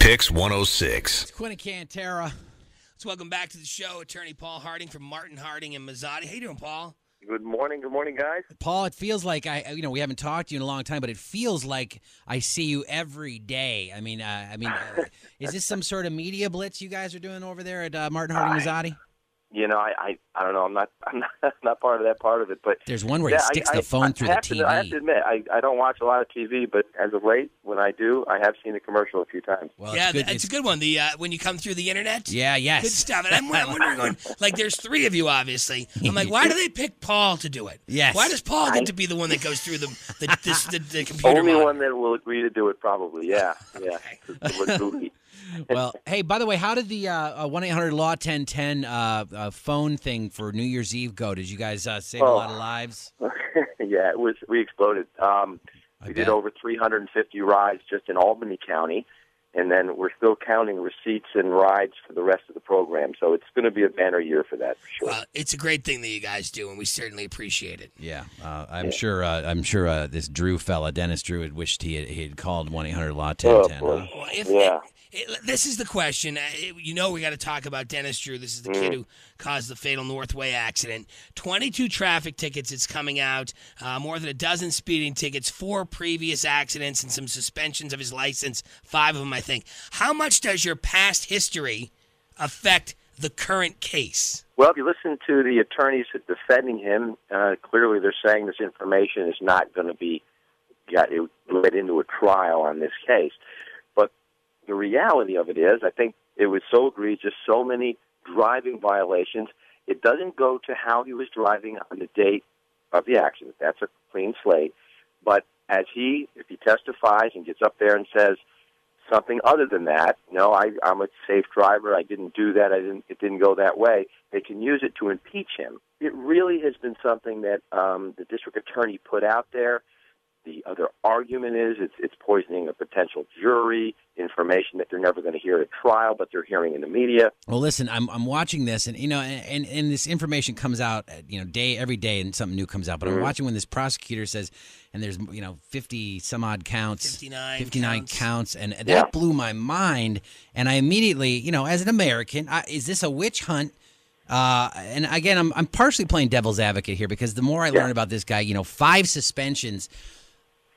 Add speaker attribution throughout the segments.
Speaker 1: WPYX 106.
Speaker 2: It's Quinn and Cantera.
Speaker 3: Let's welcome back to the show Attorney Paul Harding from Martin Harding and Mazzotti. How you doing, Paul?
Speaker 4: Good morning, guys.
Speaker 2: Paul, it feels like we haven't talked to you in a long time, but it feels like I see you every day. I mean, is this some sort of media blitz you guys are doing over there at Martin Harding Mazzotti?
Speaker 4: You know, I don't know. I'm not part of that part of it, but
Speaker 2: there's one where he sticks the phone through the TV.
Speaker 4: I have to admit, I don't watch a lot of TV, but as of late, when I do, I have seen the commercial a few times.
Speaker 3: Well, yeah, it's a good one. The when you come through the internet.
Speaker 2: Yeah, yes,
Speaker 3: good stuff. And I'm wondering, like, there's three of you, obviously. I'm like, why do they pick Paul to do it?
Speaker 2: Yes.
Speaker 3: Why does Paul get to be the one that goes through the computer?
Speaker 4: Only one that will agree to do it, probably. Yeah, yeah.
Speaker 3: Okay.
Speaker 2: Well, hey, by the way, how did the 1-800-LAW-1010 phone thing for New Year's Eve go? Did you guys save a lot of lives?
Speaker 4: Yeah, we exploded. We did over 350 rides just in Albany County, and then we're still counting receipts and rides for the rest of the program. So it's going to be a banner year for that, for sure.
Speaker 3: Well, it's a great thing that you guys do, and we certainly appreciate it.
Speaker 2: Yeah, I'm sure this Drew fella, Dennis Drew, had wished he had called 1-800-LAW-1010.
Speaker 4: Well,
Speaker 3: this is the question. We got to talk about Dennis Drew. This is the kid who caused the fatal Northway accident. 22 traffic tickets. It's coming out. More than a dozen speeding tickets, 4 previous accidents, and some suspensions of his license. 5 of them, I think. How much does your past history affect the current case?
Speaker 4: Well, if you listen to the attorneys defending him, clearly they're saying this information is not going to be led into a trial on this case. But the reality of it is, I think it was so egregious, so many driving violations, it doesn't go to how he was driving on the date of the accident. That's a clean slate. But if he testifies and gets up there and says something other than that, no, I'm a safe driver, I didn't do that, it didn't go that way, they can use it to impeach him. It really has been something that the district attorney put out there. The other argument is it's poisoning a potential jury, information that they're never going to hear at trial, but they're hearing in the media.
Speaker 2: Well, listen, I'm watching this, and and this information comes out, every day, and something new comes out. But I'm watching when this prosecutor says, and there's 50 some odd counts, 59 counts, and that blew my mind. And I immediately, as an American, is this a witch hunt? And again, I'm partially playing devil's advocate here because the more I learn about this guy, 5 suspensions.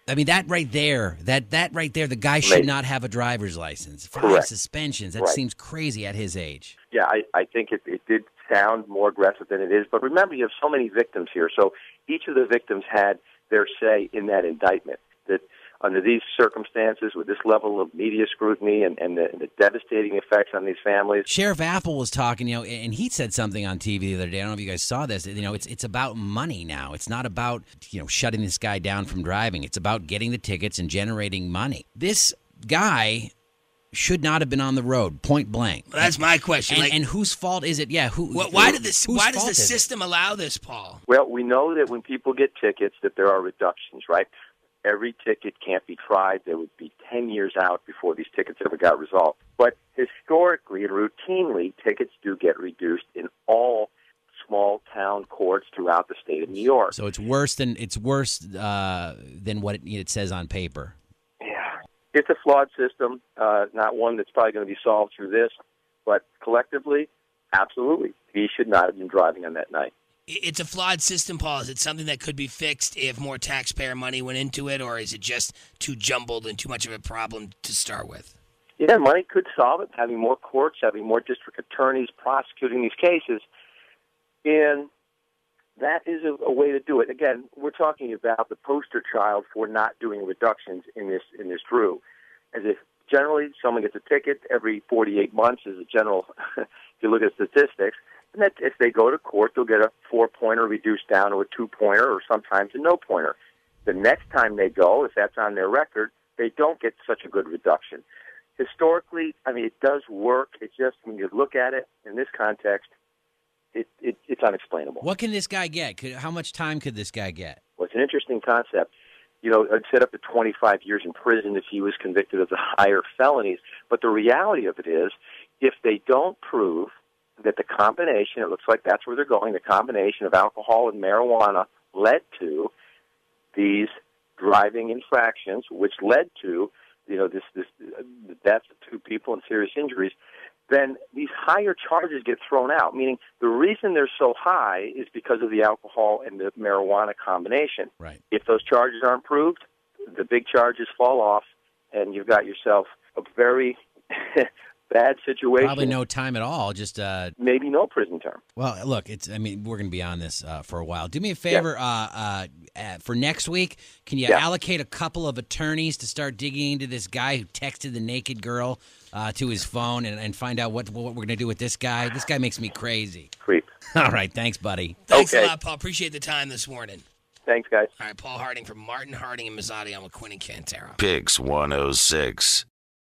Speaker 2: I mean, that right there, the guy should not have a driver's license. 5 suspensions, that seems crazy at his age.
Speaker 4: Yeah, I think it did sound more aggressive than it is. But remember, you have so many victims here. So each of the victims had their say in that indictment. That under these circumstances, with this level of media scrutiny and the devastating effects on these families.
Speaker 2: Sheriff Apple was talking, and he said something on TV the other day. I don't know if you guys saw this. It's about money now. It's not about, shutting this guy down from driving. It's about getting the tickets and generating money. This guy should not have been on the road, point blank.
Speaker 3: Well, that's my question.
Speaker 2: And whose fault is it? Yeah,
Speaker 3: why does the system allow this, Paul?
Speaker 4: Well, we know that when people get tickets that there are reductions, right? Every ticket can't be tried. There would be 10 years out before these tickets ever got resolved. But historically and routinely, tickets do get reduced in all small-town courts throughout the state of New York.
Speaker 2: So it's worse than what it says on paper.
Speaker 4: Yeah. It's a flawed system, not one that's probably going to be solved through this. But collectively, absolutely, he should not have been driving on that night.
Speaker 3: It's a flawed system, Paul. Is it something that could be fixed if more taxpayer money went into it, or is it just too jumbled and too much of a problem to start with?
Speaker 4: Yeah, money could solve it, having more courts, having more district attorneys prosecuting these cases, and that is a way to do it. Again, we're talking about the poster child for not doing reductions in this Drew. As if generally someone gets a ticket every 48 months is a general, if you look at statistics, and that if they go to court, they'll get a 4-pointer reduced down to a 2-pointer or sometimes a no-pointer. The next time they go, if that's on their record, they don't get such a good reduction. Historically, it does work. It's just when you look at it in this context, it's unexplainable.
Speaker 2: What can this guy get? How much time could this guy get?
Speaker 4: Well, it's an interesting concept. I'd set up to 25 years in prison if he was convicted of the higher felonies. But the reality of it is, if they don't prove that the combination, it looks like that's where they're going, the combination of alcohol and marijuana led to these driving infractions, which led to the deaths of 2 people and serious injuries, then these higher charges get thrown out, meaning the reason they're so high is because of the alcohol and the marijuana combination.
Speaker 2: Right.
Speaker 4: If those charges aren't proved, the big charges fall off, and you've got yourself a very bad situation.
Speaker 2: Probably no time at all. Just
Speaker 4: maybe no prison term.
Speaker 2: Well, look, we're going to be on this for a while. Do me a favor, for next week, can you allocate a couple of attorneys to start digging into this guy who texted the naked girl to his phone and find out what we're going to do with this guy? This guy makes me crazy.
Speaker 4: Creep.
Speaker 2: All right, thanks, buddy.
Speaker 3: Thanks a lot, Paul. Appreciate the time this morning.
Speaker 4: Thanks, guys.
Speaker 3: All right, Paul Harding from Martin Harding and Mazzotti. I'm with Quinn and Cantero.
Speaker 1: PYX 106.